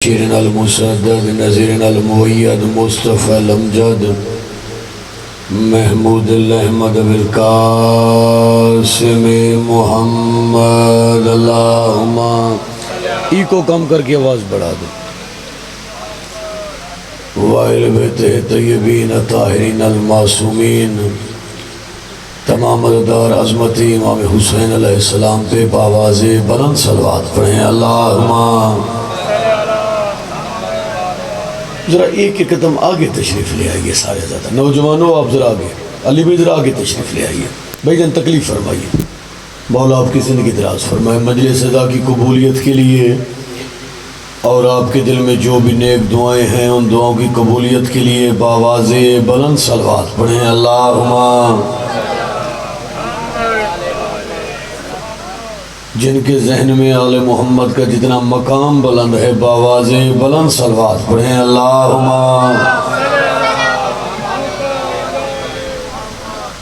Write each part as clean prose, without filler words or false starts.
شیرن المسدد نذیرن المؤید مصطفی الامجد محمود الاحمد بالقاسم محمد اللہم ای کو کم کر کے آواز بڑھا دو وائل بیتے طیبین طاہرین المعصومین تمام مددار عظمتی امام حسین علیہ السلام پہ بآواز بلند صلوات پڑھیں اللہم ذرا ایک قدم آگے تشریف لے آئیے سارے زیادہ نوجوانوں آپ ذرا آگے علی بھائی ذرا آگے تشریف لے آئیے بھائی جان تکلیف فرمائیے مولا آپ کی زندگی دراز فرمائے مجلس ادا کی قبولیت کے لیے اور آپ کے دل میں جو بھی نیک دعائیں ہیں ان دعاؤں کی قبولیت کے لیے بآواز بلند صلوات پڑھیں اللہم جن کے ذہن میں آل محمد کا جتنا مقام بلند ہے بآواز بلند صلوات پڑھیں اللہم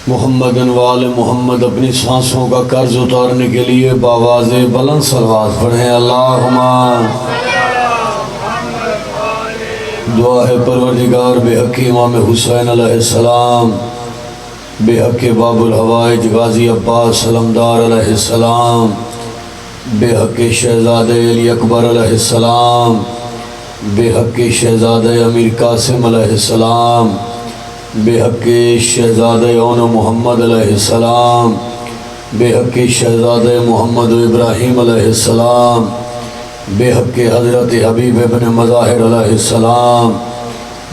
محمد وآل محمد اپنی سانسوں کا قرض اتارنے کے لیے بآواز بلند صلوات پڑھیں اللہم دعا ہے پروردگار بے حق امام حسین علیہ السلام بے حق باب الحوائج غازی عباس علمدار علیہ السلام بے حق شہزادہ علی اکبر علیہ السلام بے حق شہزادہ امیر قاسم علیہ السلام بے حق شہزادہ اون محمد علیہ السلام بے حق شہزادہ محمد ابراہیم علیہ السلام بے حق حضرت حبیب ابن مظاہر علیہ السلام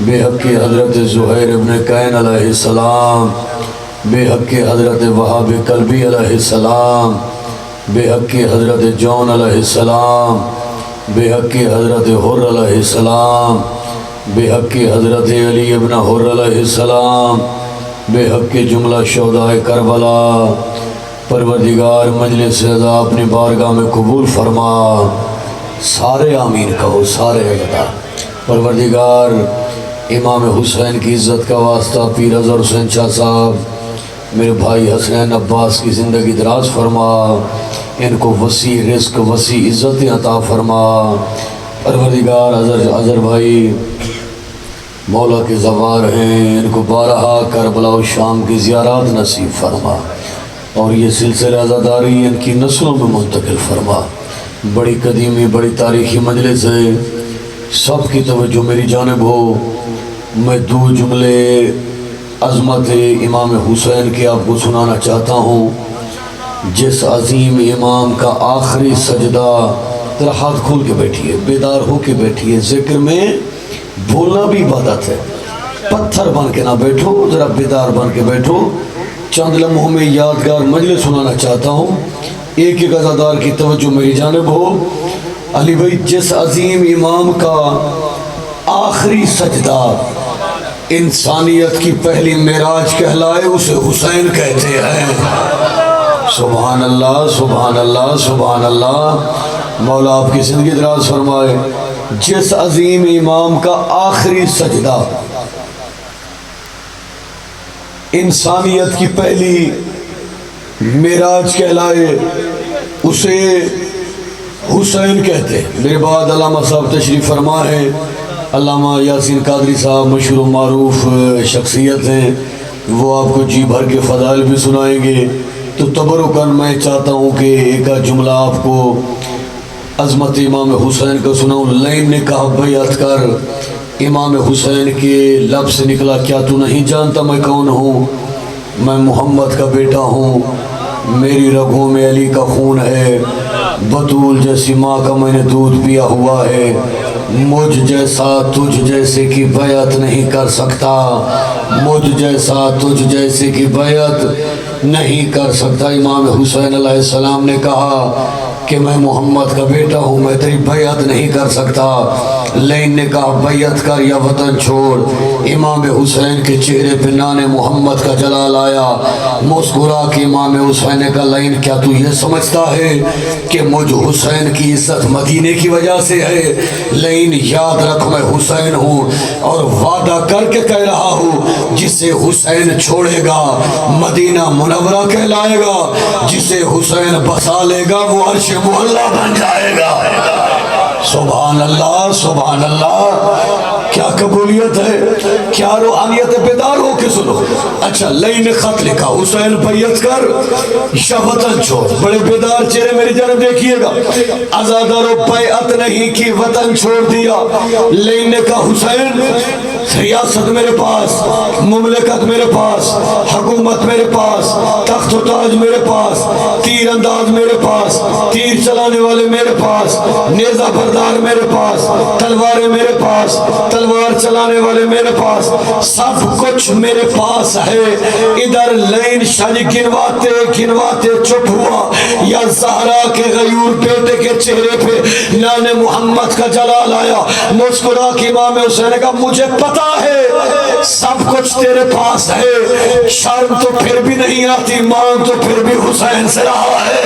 بے حق حضرت زہیر ابن قین علیہ السلام بے حق حضرت وہاب قلبی علیہ السلام بے حق حضرت جون علیہ السلام بے حق حضرت حر علیہ السلام بے حق حضرت علی ابن حر علیہ السلام بے حق جملہ شہداء کربلا پروردگار مجلس اعضا اپنی بارگاہ میں قبول فرما سارے آمین کہو سارے اگتا پروردگار امام حسین کی عزت کا واسطہ پیر اظہر حسین شاہ صاحب میرے بھائی حسنین عباس کی زندگی دراز فرما ان کو وسیع رزق وسیع عزت عطا فرما پروردگار اظہر بھائی مولا کے زوار ہیں ان کو بارہا کربلا و شام کی زیارات نصیب فرما اور یہ سلسلہ عزاداری ان کی نسلوں میں منتقل فرما بڑی قدیمی بڑی تاریخی مجلس ہے سب کی توجہ میری جانب ہو میں دو جملے عظمت امام حسین کے آپ کو سنانا چاہتا ہوں جس عظیم امام کا آخری سجدہ ذرا ہاتھ کھول کے بیٹھیے بیدار ہو کے بیٹھیے ذکر میں بھولنا بھی عبادت ہے پتھر بن کے نہ بیٹھو ذرا بیدار بن کے بیٹھو چند لمحوں میں یادگار مجلس سنانا چاہتا ہوں ایک ایک عزادار کی توجہ میری جانب ہو علی بھائی جس عظیم امام کا آخری سجدہ انسانیت کی پہلی معراج کہلائے اسے حسین کہتے ہیں سبحان اللہ سبحان اللہ سبحان اللہ مولا آپ کی زندگی دراز فرمائے جس عظیم امام کا آخری سجدہ انسانیت کی پہلی معراج کہلائے اسے حسین کہتے ہیں میرے بعد علامہ صاحب تشریف فرما ہے علامہ یاسین قادری صاحب مشہور و معروف شخصیت ہیں وہ آپ کو جی بھر کے فضائل بھی سنائیں گے تو تبرکاً میں چاہتا ہوں کہ ایک جملہ آپ کو عظمت امام حسین کا سناؤں لین نے کہا بیعت کر امام حسین کے لب سے نکلا کیا تو نہیں جانتا میں کون ہوں میں محمد کا بیٹا ہوں میری رگوں میں علی کا خون ہے بطول جیسی ماں کا میں نے دودھ پیا ہوا ہے مجھ جیسا تجھ جیسے کی بیعت نہیں کر سکتا مجھ جیسا تجھ جیسے کی بیعت نہیں کر سکتا امام حسین علیہ السلام نے کہا کہ میں محمد کا بیٹا ہوں میں تیری بیعت نہیں کر سکتا لین نے کہا بیعت کر یا وطن چھوڑ امام حسین کے چہرے پہ نان محمد کا جلال آیا مسکرا کہ امام حسین نے کہا لین کیا تو یہ سمجھتا ہے کہ مجھ حسین کی عزت مدینے کی وجہ سے ہے لین یاد رکھ میں حسین ہوں اور وعدہ کر کے کہہ رہا ہوں جسے حسین چھوڑے گا مدینہ منورہ کہلائے گا جسے حسین بسا لے گا وہ عرش معلیٰ بن جائے گا سبحان اللہ سبحان اللہ، کیا قبولیت ہے، کیا روحانیت ہے، بیدار ہو کے سنو۔ اچھا لئی نے خط لکھا، حسین بیعت کر یا وطن چھوڑ۔ بڑے بیدار چہرے میری جانب دیکھیے گا۔ عزادارو بیعت نہیں کی، وطن چھوڑ دیا۔ لئی نے کہا حسین ریاست میرے پاس، مملکت میرے پاس، حکومت میرے پاس، تخت و تاج میرے پاس، تیر انداز میرے پاس، تیر چلانے والے میرے پاس، نیزہ بردار میرے پاس، تلواریں میرے پاس، تلوار چلانے والے میرے پاس، سب کچھ میرے پاس ہے۔ ادھر لین شج گنواتے گنواتے چپ ہوا۔ یا زہرا کے غیور بیٹے کے چہرے پہ نان محمد کا جلال آیا، مسکرا کے امام حسین نے کہا مجھے پتا ہے سب کچھ تیرے پاس ہے، شرم تو پھر بھی نہیں آتی، مانگ تو پھر بھی حسین سے رہا ہے۔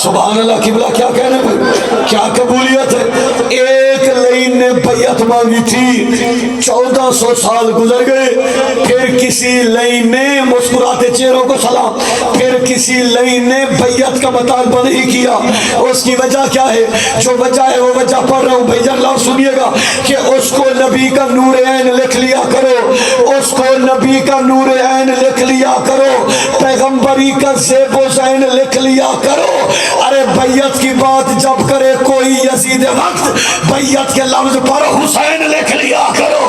سبحان اللہ، قبلہ کیا کہنے میں، کیا قبولیت ہے۔ ایک لین نے بیعت مانگی تھی، 1400 سال گزر گئے، پھر کسی لین نے مسکراتے چہروں کو سلام، پھر کسی لین نے بیعت کا مطالبہ نہیں کیا۔ اس کی وجہ کیا ہے؟ جو وجہ ہے وہ وجہ پڑھ رہا ہوں بھائی جان، لاؤ سنیے گا کہ اس کو نبی کا نور عین لکھ لیا کرو، اس کو نبی کا نور عین لکھ لیا کرو، پیغمبری کا زیب و زین لکھ لیا کرو۔ ارے بیعت کی بات جب کرے کوئی یزید وقت، بیعت کے لفظ پر حسین لکھ لیا کرو۔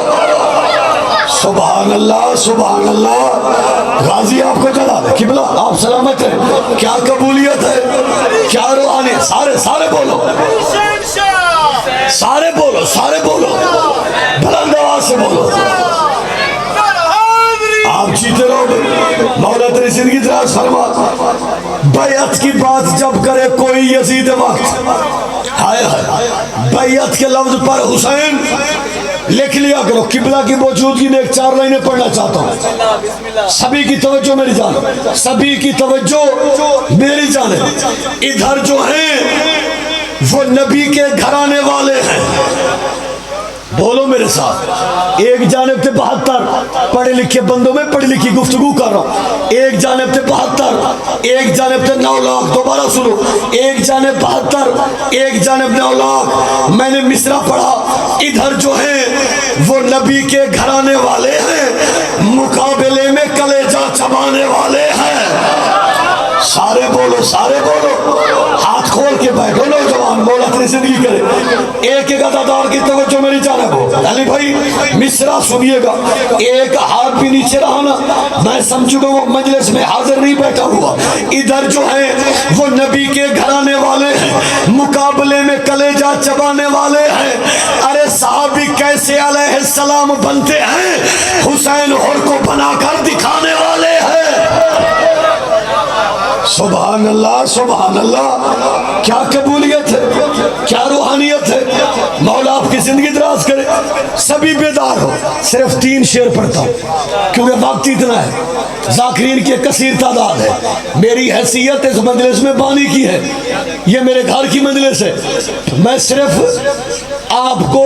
سبحان اللہ سبحان اللہ، غازی آپ کو جلا دے، قبلہ آپ سلامت ہیں، کیا قبولیت ہے، کیا روحانی، سارے سارے بولو، سارے بولو، سارے بولو، بلند آواز سے بولو، آپ جیتے رہو گے، مولا تیری زندگی دراز فرما۔ بیعت کی بات جب کرے کوئی یزید وقت، ہائے ہائے، بیعت کے لفظ پر حسین لکھ لیا کرو۔ قبلہ کی موجودگی میں ایک 4 لائنیں پڑھنا چاہتا ہوں، سبھی کی توجہ میری جانب، سبھی کی توجہ میری جانب۔ ادھر جو ہیں وہ نبی کے گھرانے والے ہیں، بولو میرے ساتھ، ایک جانب تھے 72 پڑھے لکھے بندوں میں پڑھی لکھی گفتگو کر رہا ہوں، ایک جانب تھے 72، ایک جانب تھے 9 لاکھ، دوبارہ سنو، ایک جانب 72، ایک جانب 9 لاکھ۔ میں نے مصرع پڑھا، ادھر جو ہیں وہ نبی کے گھرانے والے ہیں، مقابلے میں کلیجہ چبانے والے ہیں۔ سارے بولو، سارے بولو، ہاتھ کھول کے بیٹھو نوجوان، مولا تیری زندگی کرے۔ ایک ایک عددار کی توجہ میری جانب ہو، علی بھائی مصرع سنیے گا، ایک ہاتھ بھی نیچے رہا نا، میں سمجھوں گا وہ مجلس میں حاضر نہیں بیٹھا ہوا۔ ادھر جو ہیں وہ نبی کے گھرانے والے ہیں، مقابلے میں کلیجہ چبانے والے ہیں۔ ارے صحابی کیسے علیہ السلام بنتے ہیں، حسین حر کو بنا کر دکھانے والے ہیں۔ سبحان اللہ سبحان اللہ، کیا قبولیت ہے، کیا روحانیت ہے، مولا آپ کی زندگی دراز کرے۔ سبھی بیدار ہو، صرف 3 شعر پڑھتا ہوں کیونکہ وقت اتنا ہے، ذاکرین کی کثیر تعداد ہے، میری حیثیت اس مجلس میں بانی کی ہے، یہ میرے گھر کی مجلس ہے، میں صرف آپ کو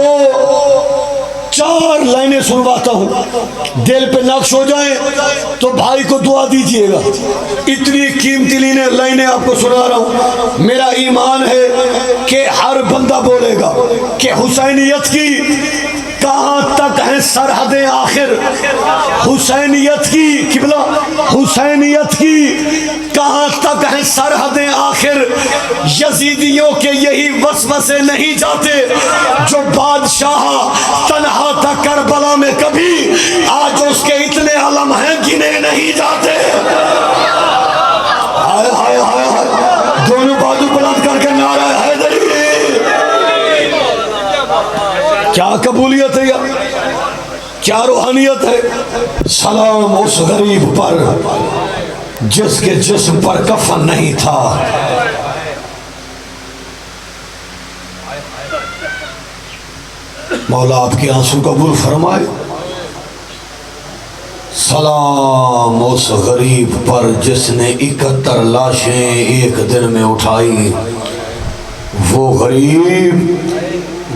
4 لائنیں سنواتا ہوں، دل پہ نقش ہو جائیں تو بھائی کو دعا دیجئے گا۔ اتنی قیمتی لائنیں آپ کو سنا رہا ہوں، میرا ایمان ہے کہ ہر بندہ بولے گا کہ حسینیت کی کہاں تک ہیں سرحدیں آخر، حسینیت کی قبلہ، حسینیت کی کہاں تک ہیں سرحدیں آخر، یزیدیوں کے یہی وسوسے نہیں جاتے، جو بادشاہ تنہا تھا کربلا میں کبھی، آج اس کے اتنے علم ہیں گنے نہیں جاتے۔ ہائے ہائے ہائے ہائے، دونوں بازو بلند کر کے نعرہ حیدری، کیا قبولیت ہے، کیا روحانیت ہے۔ سلام اس غریب پر جس کے جسم پر کفن نہیں تھا، مولا آپ کے آنسو قبول فرمائے۔ سلام اس غریب پر جس نے 71 لاشیں ایک دن میں اٹھائی، وہ غریب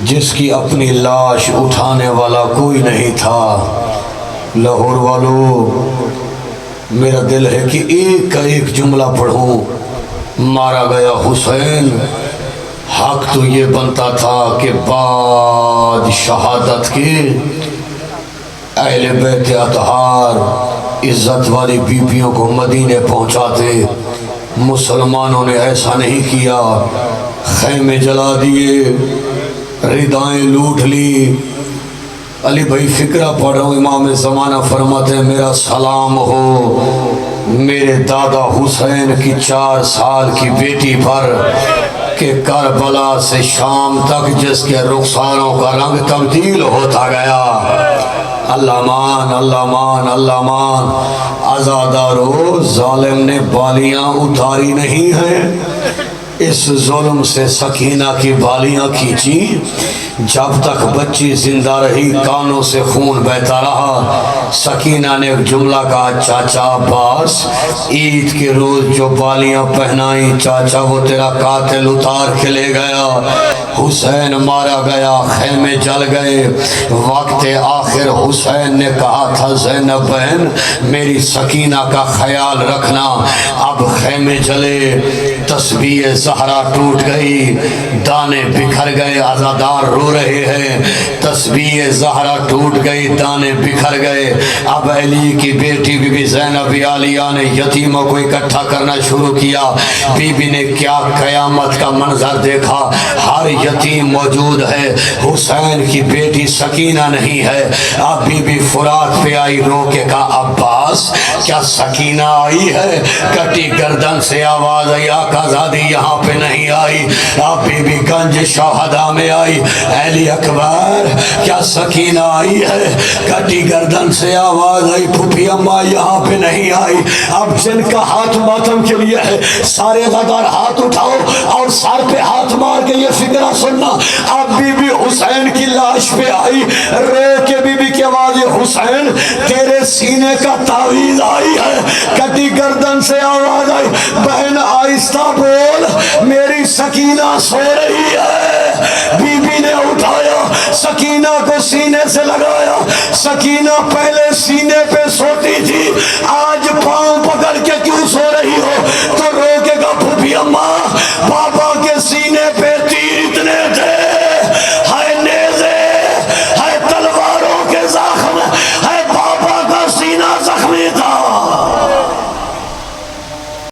جس کی اپنی لاش اٹھانے والا کوئی نہیں تھا۔ لاہور والو، میرا دل ہے کہ ایک کا ایک جملہ پڑھوں، مارا گیا حسین حق تو یہ بنتا تھا کہ بعد شہادت کے اہل بیت اطہار عزت والی بیبیوں کو مدینے پہنچاتے، مسلمانوں نے ایسا نہیں کیا، خیمے جلا دیے، ردائیں لوٹ لی۔ علی بھائی فکرہ پڑھ رہا ہوں، امام زمانہ فرماتے ہیں میرا سلام ہو میرے دادا حسین کی 4 سال کی بیٹی پر کہ کربلا سے شام تک جس کے رخساروں کا رنگ تبدیل ہوتا گیا۔ اللہ مان، اللہ مان، اللہ مان۔ عزادارو، ظالم نے بالیاں اتاری نہیں ہیں، اس ظلم سے سکینہ کی بالیاں کھینچی، جب تک بچی زندہ رہی کانوں سے خون بہتا رہا۔ سکینہ نے ایک جملہ کہا، چاچا عباس عید کے روز جو بالیاں پہنائیں چاچا وہ تیرا قاتل اتار کے لے گیا، حسین مارا گیا، خیمے جل گئے۔ وقت آخر حسین نے کہا تھا زینب بہن میری سکینہ کا خیال رکھنا، اب خیمے جلے، تسبیح زہرا ٹوٹ گئی، دانے بکھر گئے، عزادار رو رہے ہیں، تسبیح زہرا ٹوٹ گئی، دانے بکھر گئے۔ اب علی کی بیٹی بی بی زینب عالیہ نے یتیموں کو اکٹھا کرنا شروع کیا۔ بی بی نے کیا قیامت کا منظر دیکھا، ہر یتیم موجود ہے، حسین کی بیٹی سکینہ نہیں ہے۔ اب بی بی فرات پہ آئی، رو کے کہا عباس کیا سکینہ آئی ہے؟ کٹی گردن سے آواز آئی آقا زادی یہاں پہ نہیں آئی۔ اب بی بی گنج شہداء میں آئی، علی اکبر کیا سکینہ آئی ہے؟ کٹی گردن سے آواز آئی، پھوپھی اماں یہاں پہ نہیں آئی۔ اب جن کا ہاتھ ماتم کے لیے ہے سارے غدار ہاتھ اٹھاؤ اور سر پہ ہاتھ مار کے یہ فکرہ سننا۔ اب بی بی حسین کی لاش پہ آئی، رو کے بی بی کی آواز حسین تیرے سینے کا تعویذ آئی ہے۔ کٹی گردن سے آواز آئی، بہن آہستہ بول میری سکینہ سو رہی ہے۔ بی بی نے اٹھایا، سکینہ کو سینے سے لگایا۔ سکینہ پہلے سینے پہ سوتی تھی، آج پاؤں پکڑ کے کیوں سو رہی ہو؟